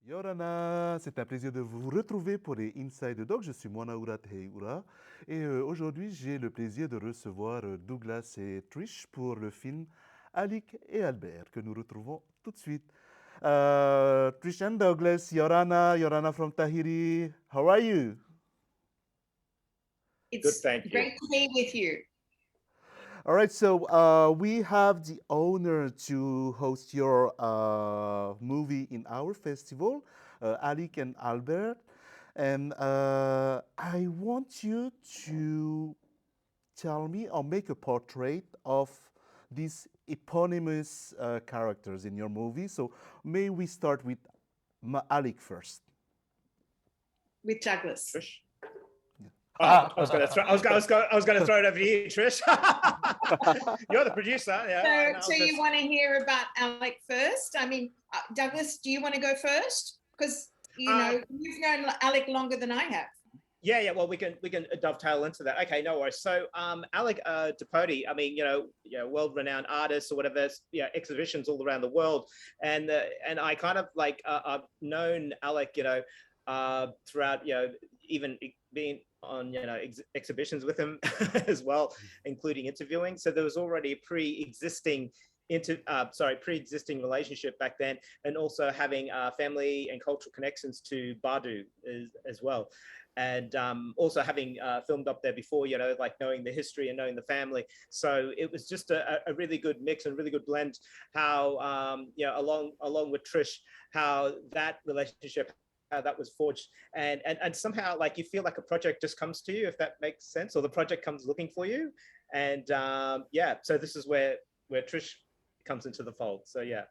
Yorana, c'est un plaisir de vous retrouver pour les Inside Doc. Je suis Moana'ura TEHEI'URA et aujourd'hui j'ai le plaisir de recevoir Douglas et Trish pour le film Alick et Albert que nous retrouvons tout de suite. Trish and Douglas, Yorana from Tahiri, how are you? It's Good, thank you. great to be with you. All right, so we have the honor to host your movie in our festival, Alick and Albert. And I want you to tell me or make a portrait of these eponymous characters in your movie. So may we start with Alick first? With Douglas. Trish. I was going to throw it over to you, Trish. You're the producer. Yeah. So you want to hear about Alick first? I mean, Douglas, do you want to go first? Because you know you've known Alick longer than I have. Yeah. Well, we can dovetail into that. Okay, no worries. So, Alick Tipoti, I mean, world-renowned artist or whatever, exhibitions all around the world, and I kind of like I've known Alick, throughout, even being on exhibitions with him as well, including interviewing. So there was already a pre-existing relationship back then, and also having family and cultural connections to Badu as well. And also having filmed up there before, like knowing the history and knowing the family. So it was just a really good mix and really good blend. How, along with Trish, how that relationship, how that was forged, and somehow like you feel like a project just comes to you, if that makes sense, or the project comes looking for you. And so this is where Trish comes into the fold. So yeah.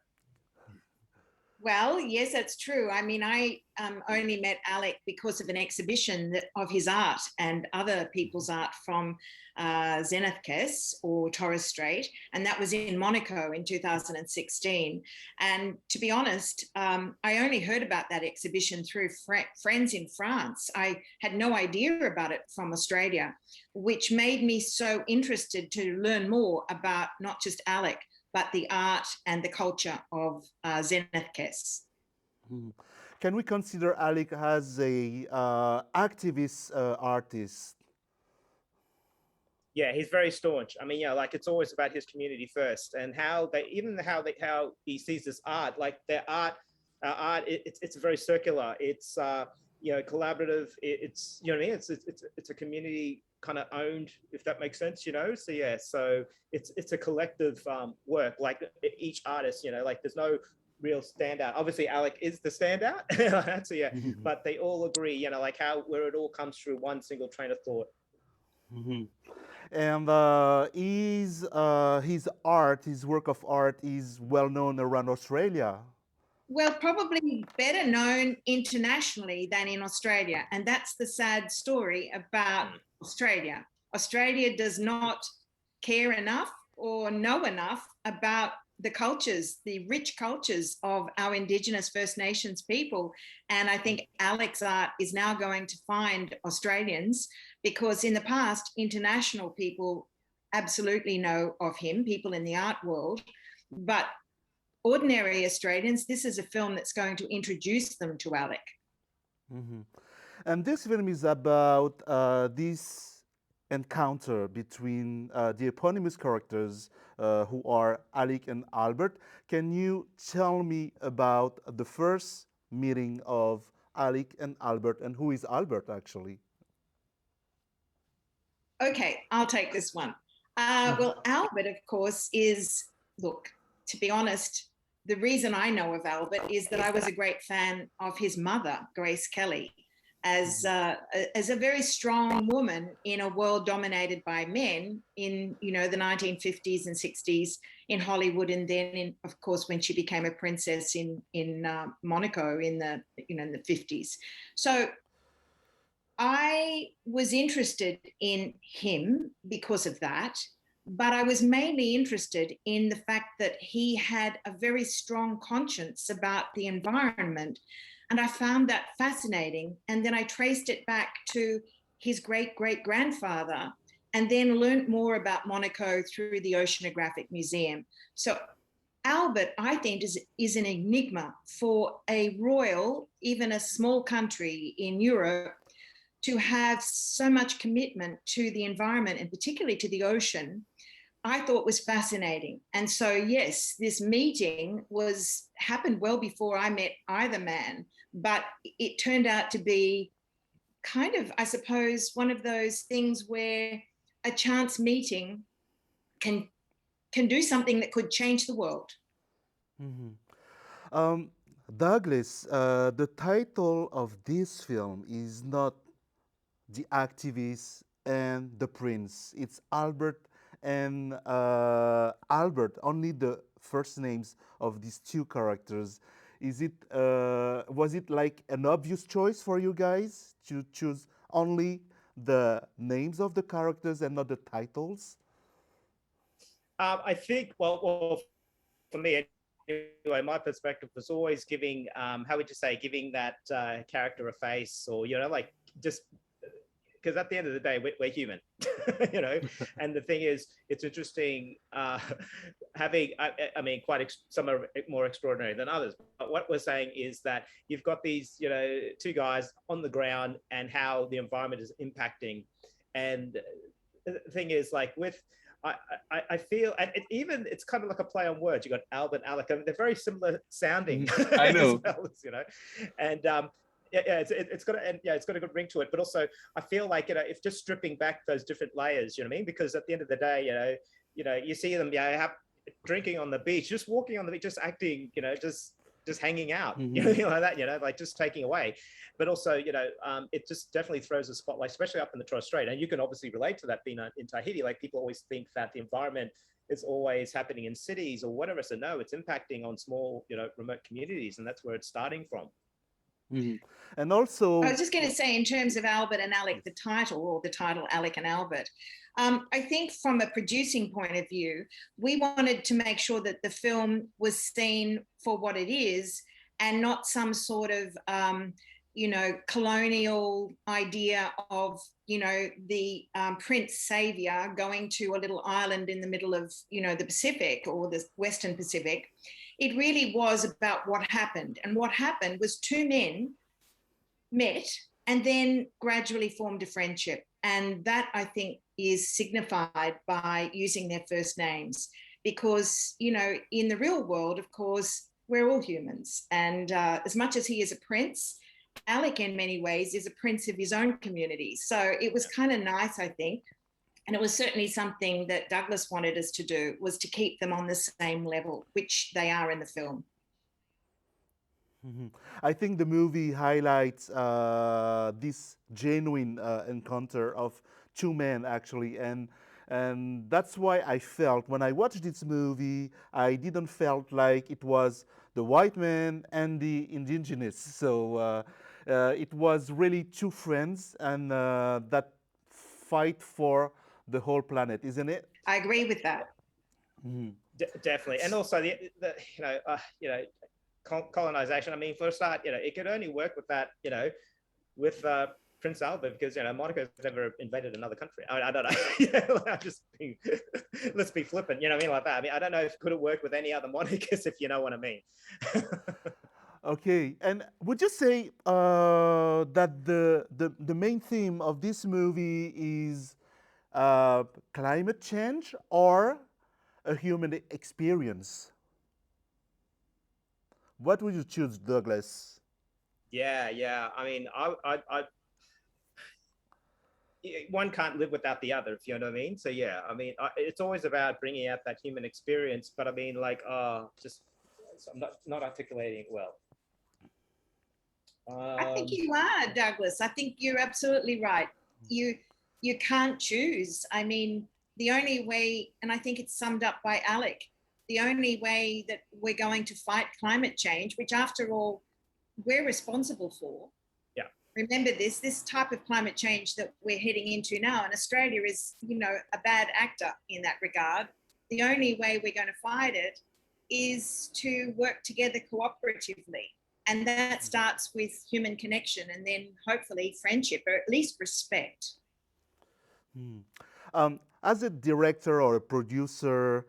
Well, yes, that's true. I mean, I only met Alick because of an exhibition of his art and other people's art from Zenithkes or Torres Strait, and that was in Monaco in 2016. And to be honest, I only heard about that exhibition through friends in France. I had no idea about it from Australia, which made me so interested to learn more about not just Alick, but the art and the culture of Zenithkes. Can we consider Alick as a activist artist? Yeah, he's very staunch. I mean, like it's always about his community first, and how he sees this art, like their art. It's very circular. It's collaborative. It's what I mean. It's a community kind of owned, if that makes sense. So yeah, so it's a collective work. Like each artist, like there's no real standout. Obviously, Alick is the standout. So yeah, but they all agree. Like where it all comes through one single train of thought. Mm-hmm. And his work of art is well known around Australia. Well, probably better known internationally than in Australia. And that's the sad story about Australia. Australia does not care enough or know enough about the cultures, the rich cultures of our Indigenous First Nations people. And I think Alick's art is now going to find Australians, because in the past, international people absolutely know of him, people in the art world, but ordinary Australians, this is a film that's going to introduce them to Alick. Mm-hmm. And this film is about this encounter between the eponymous characters who are Alick and Albert. Can you tell me about the first meeting of Alick and Albert, and who is Albert actually? Okay, I'll take this one. Well, Albert, of course, look, to be honest, the reason I know of Albert is that I was a great fan of his mother, Grace Kelly, as a very strong woman in a world dominated by men in, the 1950s and 60s in Hollywood, and then, of course, when she became a princess in Monaco in the 50s. So I was interested in him because of that, but I was mainly interested in the fact that he had a very strong conscience about the environment. And I found that fascinating. And then I traced it back to his great-great-grandfather, and then learned more about Monaco through the Oceanographic Museum. So Albert, I think, is an enigma for a royal, even a small country in Europe, to have so much commitment to the environment and particularly to the ocean. I thought was fascinating. And so, yes, this meeting happened well before I met either man, but it turned out to be kind of, I suppose, one of those things where a chance meeting can do something that could change the world. Mhm. Um, Douglas, the title of this film is not The Activist and the Prince. It's Albert and Albert, only the first names of these two characters. Was it like an obvious choice for you guys to choose only the names of the characters and not the titles? I think, well, for me anyway, my perspective was always giving, how would you say, giving that character a face, or like just because at the end of the day, we're human, And the thing is, it's interesting having, I mean, some are more extraordinary than others. But what we're saying is that you've got these, two guys on the ground and how the environment is impacting. And the thing is, like I feel, and it's kind of like a play on words. You got Albert, Alick, I mean, they're very similar sounding. I know. As well as, and it's got a good ring to it. But also, I feel like if just stripping back those different layers, you know what I mean? Because at the end of the day, you see them, drinking on the beach, just walking on the beach, just acting, just hanging out, like that, like just taking away. But also, it just definitely throws a spotlight, especially up in the Torres Strait. And you can obviously relate to that being in Tahiti. Like people always think that the environment is always happening in cities or whatever. So no, it's impacting on small, remote communities, and that's where it's starting from. Mhm. And also, I was just going to say, in terms of Albert and Alick, the title Alick and Albert, I think from a producing point of view, we wanted to make sure that the film was seen for what it is and not some sort of, colonial idea of, the Prince Savior going to a little island in the middle of, the Pacific or the Western Pacific. It really was about what happened. And what happened was two men met and then gradually formed a friendship. And that, I think, is signified by using their first names. Because, in the real world, of course, we're all humans. And as much as he is a prince, Alick, in many ways, is a prince of his own community. So it was kind of nice, I think. And it was certainly something that Douglas wanted us to do, was to keep them on the same level, which they are in the film. Mhm. I think the movie highlights this genuine encounter of two men, actually, and that's why I felt when I watched this movie, I didn't felt like it was the white man and the indigenous. So it was really two friends and that fight for the whole planet, isn't it? I agree with that. Mhm. Definitely, and also the colonization. I mean, for a start, it could only work with that, with Prince Albert, because Monaco's never invaded another country. I don't know. I'm just being, let's be flippant, you know what I mean, like that. I mean, I don't know if could it work with any other monarchs, if you know what I mean. Okay, and would you say that the main theme of this movie is climate change or a human experience? What would you choose, Douglas? Yeah. I mean, one can't live without the other, if you know what I mean. So yeah, I mean, it's always about bringing out that human experience. But I mean, like, I'm not articulating it well. I think you are, Douglas. I think you're absolutely right. You can't choose. I mean, the only way, and I think it's summed up by Alick, the only way that we're going to fight climate change, which after all, we're responsible for. Yeah. Remember this type of climate change that we're heading into now, and Australia is, a bad actor in that regard. The only way we're going to fight it is to work together cooperatively. And that starts with human connection and then hopefully friendship, or at least respect. As a director or a producer,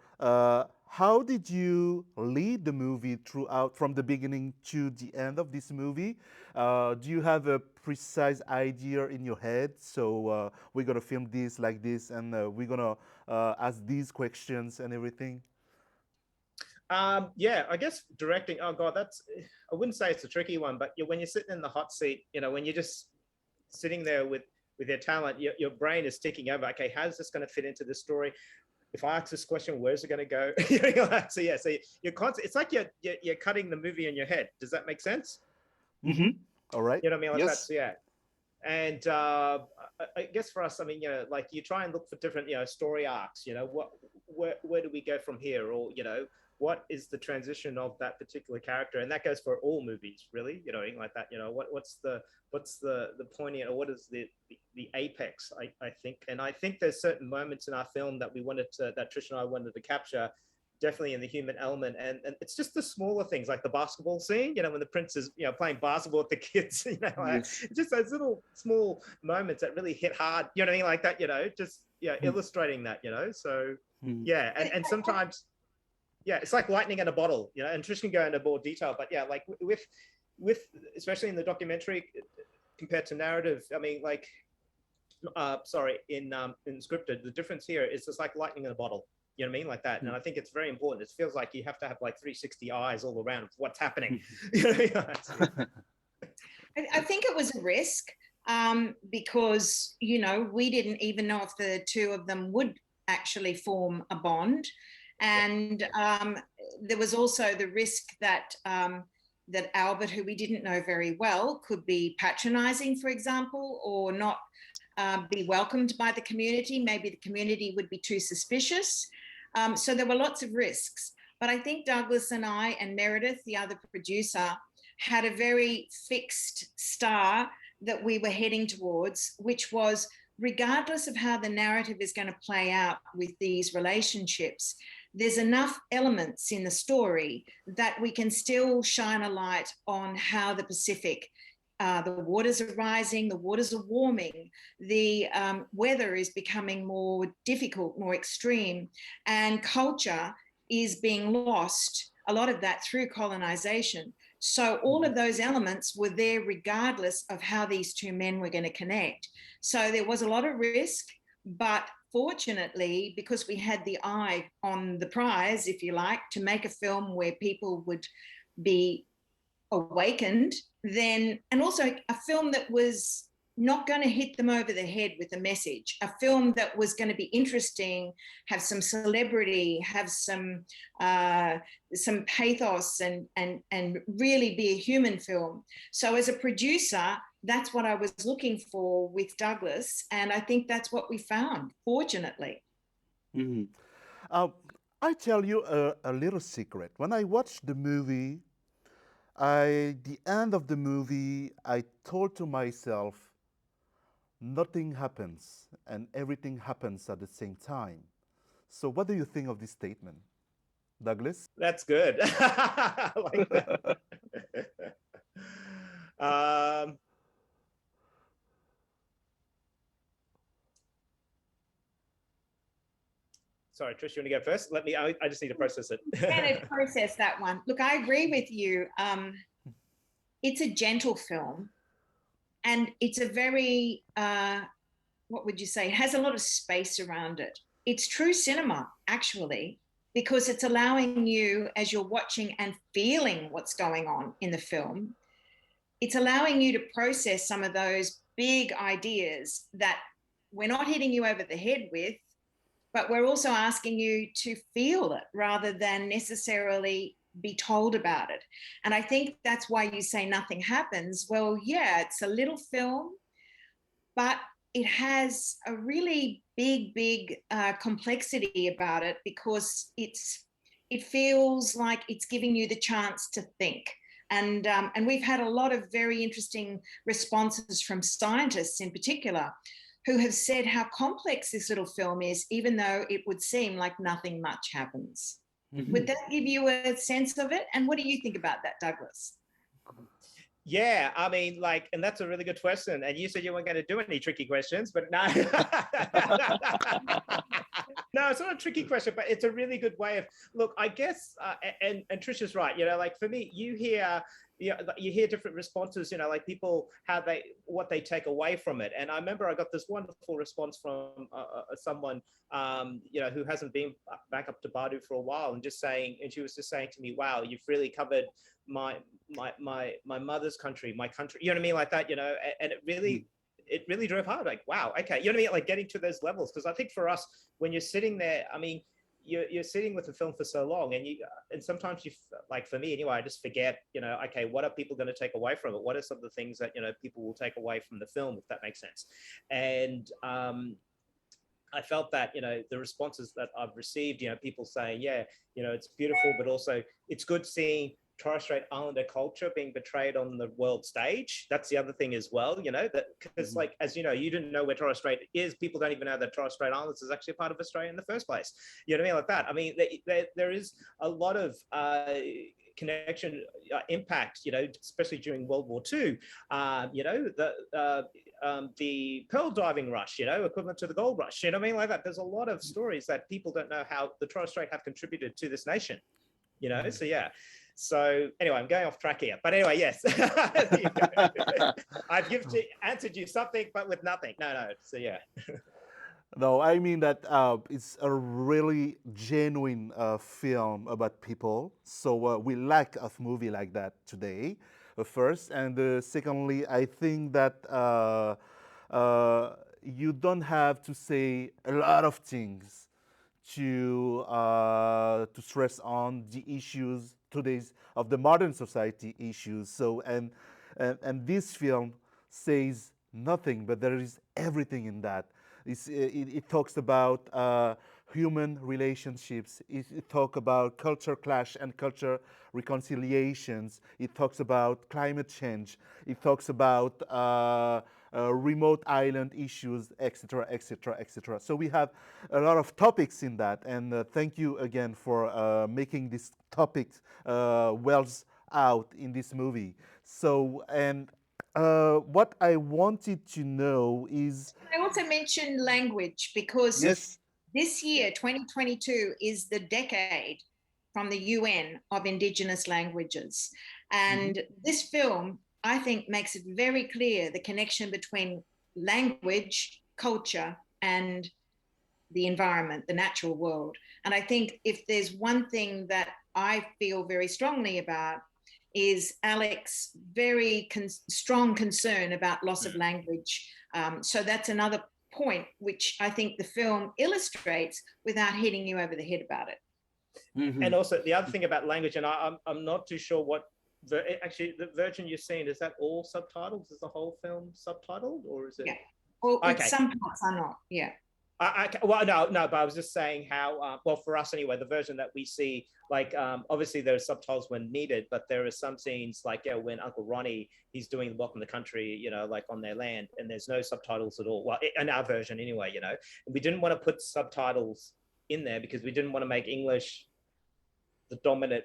how did you lead the movie throughout, from the beginning to the end of this movie? Do you have a precise idea in your head? So we're gonna film this like this, and we're gonna ask these questions and everything. Yeah, I guess directing. Oh God, I wouldn't say it's a tricky one, but when you're sitting in the hot seat, when you're just sitting there with your talent, your brain is ticking over. Okay, how's this going to fit into the story? If I ask this question, where's it going to go? So yeah, so you're constant. It's like you're cutting the movie in your head. Does that make sense? Mm-hmm. All right. You know what I mean? Like Yes. that's yeah. And I guess for us, I mean, like you try and look for different, story arcs. Where do we go from here? Or what is the transition of that particular character? And that goes for all movies, really. Like that. What's the poignant, or what is the apex? I think, and I think there's certain moments in our film that that Trish and I wanted to capture. Definitely in the human element, and it's just the smaller things, like the basketball scene, when the prince is playing basketball with the kids, Yes. just those little small moments that really hit hard, you know what I mean, like that, just illustrating that, so yeah, and sometimes it's like lightning in a bottle, and Trish can go into more detail, but yeah, like with especially in the documentary compared to narrative, I mean, like in scripted, the difference here is just like lightning in a bottle. You know what I mean? Like that. And I think it's very important. It feels like you have to have like 360 eyes all around what's happening. I think it was a risk because, we didn't even know if the two of them would actually form a bond. And there was also the risk that that Albert, who we didn't know very well, could be patronizing, for example, or not be welcomed by the community. Maybe the community would be too suspicious. So there were lots of risks. But I think Douglas and I and Meredith, the other producer, had a very fixed star that we were heading towards, which was, regardless of how the narrative is going to play out with these relationships, there's enough elements in the story that we can still shine a light on how the Pacific, the waters are rising, the waters are warming, the weather is becoming more difficult, more extreme, and culture is being lost, a lot of that through colonization. So all of those elements were there regardless of how these two men were going to connect. So there was a lot of risk, but fortunately, because we had the eye on the prize, if you like, to make a film where people would be awakened, then, and also a film that was not going to hit them over the head with a message, a film that was going to be interesting, have some celebrity, have some pathos, and really be a human film. So as a producer, that's what I was looking for with Douglas, and I think that's what we found, fortunately. Mm-hmm. I tell you a little secret. When I watched the movie, the end of the movie, I told to myself, nothing happens and everything happens at the same time. So what do you think of this statement, Douglas? That's good. I like that. Sorry, Trish, you want to go first? I just need to process it. Can I process that one? Look, I agree with you. It's a gentle film, and it's a very, what would you say? It has a lot of space around it. It's true cinema, actually, because it's allowing you, as you're watching and feeling what's going on in the film, it's allowing you to process some of those big ideas that we're not hitting you over the head with, but we're also asking you to feel it rather than necessarily be told about it. And I think that's why you say nothing happens. Well, yeah, it's a little film, but it has a really big complexity about it, because it feels like it's giving you the chance to think. And we've had a lot of very interesting responses from scientists in particular, who have said how complex this little film is, even though it would seem like nothing much happens. Mm-hmm. Would that give you a sense of it? And what do you think about that, Douglas? Yeah, I mean, like, and that's a really good question. And you said you weren't going to do any tricky questions, but no. No, it's not a tricky question, but it's a really good way of look. I guess, and Trish is right. Like for me, you hear different responses. Like people what they take away from it. And I remember I got this wonderful response from someone, who hasn't been back up to Badu for a while, and she was just saying to me, "Wow, you've really covered my mother's country, my country." You know what I mean, like that. And it really drove hard. Like, wow, okay, you know what I mean? Like getting to those levels. Because I think for us, when you're sitting there, I mean, you're sitting with the film for so long, and sometimes like for me anyway, I just forget, okay, what are people going to take away from it? What are some of the things that, people will take away from the film, if that makes sense? And I felt that, the responses that I've received, people saying, yeah, it's beautiful, but also it's good seeing Torres Strait Islander culture being portrayed on the world stage. That's the other thing as well, that because like, as you know, you didn't know where Torres Strait is. People don't even know that Torres Strait Islands is actually a part of Australia in the first place. You know what I mean? Like that. I mean, there is a lot of connection impact, especially during World War II, the pearl diving rush, equivalent to the gold rush, you know what I mean? Like that. There's a lot of stories that people don't know how the Torres Strait have contributed to this nation, so yeah. So anyway, I'm going off track here, but anyway, yes. I've answered you something, but with nothing. No. So yeah. No, I mean that it's a really genuine film about people. So we lack of movie like that today, first. And secondly, I think that you don't have to say a lot of things to stress on the issues today's of the modern society issues. So and this film says nothing, but there is everything in that. It talks about human relationships. It talks about culture clash and culture reconciliations. It talks about climate change. It talks about remote island issues, etc., etc., etc. So we have a lot of topics in that, and thank you again for making this topic wells out in this movie. So, and what I wanted to know is I also mentioned language because yes. this year, 2022, is the decade from the UN of Indigenous languages. And this film, I think, makes it very clear the connection between language, culture, and the environment, the natural world. And I think if there's one thing that I feel very strongly about is Alick's very strong concern about loss of language. So that's another point which I think the film illustrates without hitting you over the head about it. And also the other thing about language, and I'm not too sure what actually the version you're seeing, is that all subtitles? Is the whole film subtitled, or is it? Yeah. Well, okay. Some parts are not. Yeah. Well, no, but I was just saying how, well, for us anyway, the version that we see, like, obviously there are subtitles when needed, but there are some scenes like when Uncle Ronnie, he's doing Welcome to the Country, like on their land, and there's no subtitles at all. Well, in our version anyway, we didn't want to put subtitles in there because we didn't want to make English the dominant,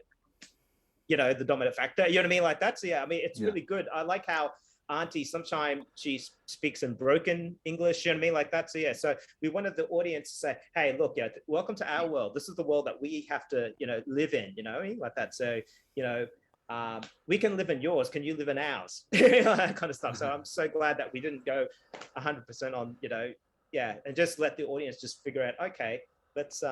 the dominant factor. You know what I mean? Like that. So yeah, I mean, it's really good. I like how Auntie, sometimes she speaks in broken English, you know what I mean, like that. So yeah, so we wanted the audience to say, hey, look, welcome to our world. This is the world that we have to, live in, like that. So, we can live in yours. Can you live in ours? That kind of stuff. So I'm so glad that we didn't go 100% on, and just let the audience just figure out, okay, let's,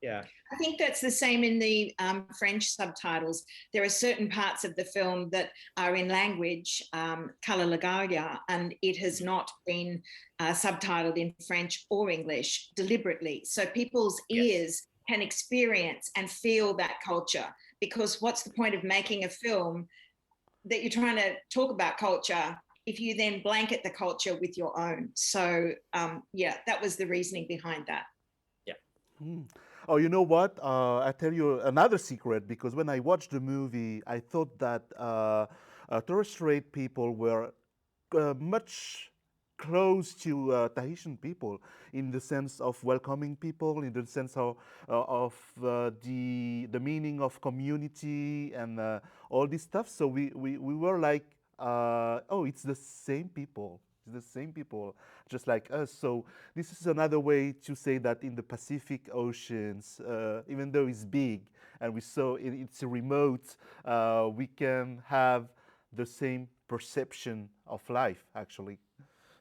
yeah. I think that's the same in the French subtitles. There are certain parts of the film that are in language, Kala Lagaria, and it has not been subtitled in French or English deliberately. So people's ears can experience and feel that culture, because what's the point of making a film that you're trying to talk about culture if you then blanket the culture with your own? So that was the reasoning behind that. Yeah. Oh, you know what? I tell you another secret, because when I watched the movie, I thought that Torres Strait people were much close to Tahitian people in the sense of welcoming people, in the sense of the meaning of community and all this stuff. So we were like, oh, it's the same people. It's the same people, just like us. So this is another way to say that in the Pacific Oceans, even though it's big and it's remote, we can have the same perception of life, actually.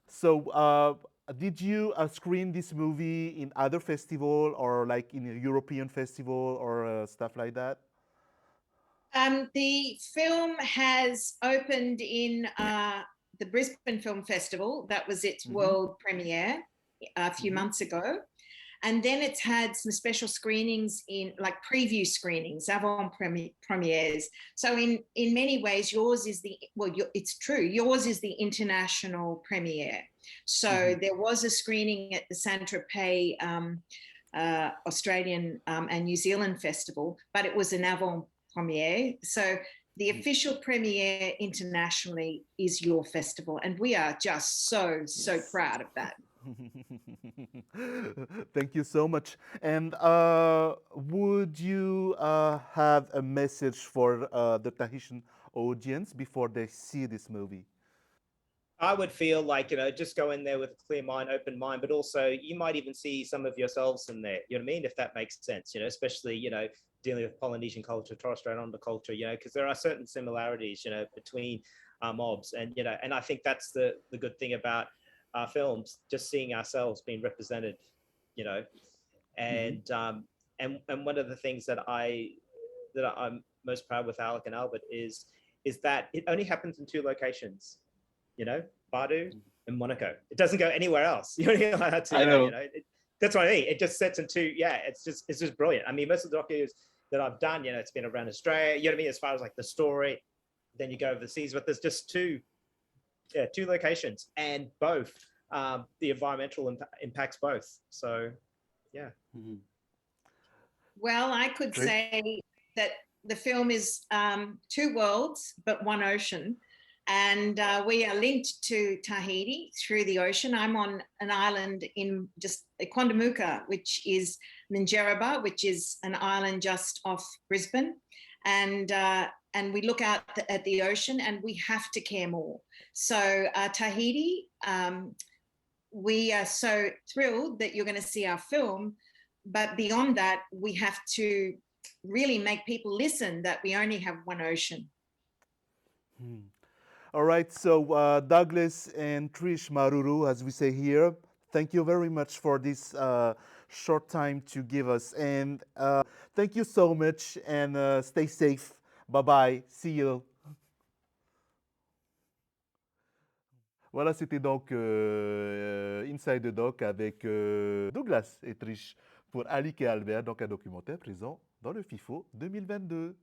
So, did you screen this movie in other festival or like in a European festival or stuff like that? The film has opened in the Brisbane Film Festival. That was its world premiere a few months ago. And then it's had some special screenings in like preview screenings, avant premieres. So in many ways, yours is it's true. Yours is the international premiere. So there was a screening at the Saint-Tropez Australian and New Zealand Festival, but it was an avant premiere. So the official premiere internationally is your festival. And we are just so proud of that. Thank you so much. And would you have a message for the Tahitian audience before they see this movie? I would feel like, just go in there with a clear mind, open mind, but also you might even see some of yourselves in there, you know what I mean? If that makes sense, especially, dealing with Polynesian culture, Torres Strait Islander culture, because there are certain similarities, between mobs. And, and I think that's the good thing about our films, just seeing ourselves being represented, and and one of the things that I'm most proud with Alick and Albert is that it only happens in 2 locations, Badu and Monaco. It doesn't go anywhere else. I know. That's what I mean. It just sets in 2. Yeah, it's just brilliant. I mean, most of the documentaries that I've done, it's been around Australia, you know what I mean, as far as like the story, then you go overseas, but there's just 2 locations, and both the environmental impacts both. So yeah. Well, I could say that the film is 2 worlds but 1 ocean, and we are linked to Tahiti through the ocean. I'm on an island in just Kondamuka, which is Minjerribah, which is an island just off Brisbane, and we look out at the ocean, and we have to care more. So Tahiti, we are so thrilled that you're going to see our film, but beyond that, we have to really make people listen that we only have 1 ocean. All right, so Douglas and Trish Maruru, as we say here, thank you very much for this short time to give us. And thank you so much, and stay safe. Bye-bye. See you. Voilà, c'était donc Inside the Doc avec Douglas et Trish pour Alick et Albert, donc un documentaire présent dans le FIFO 2022.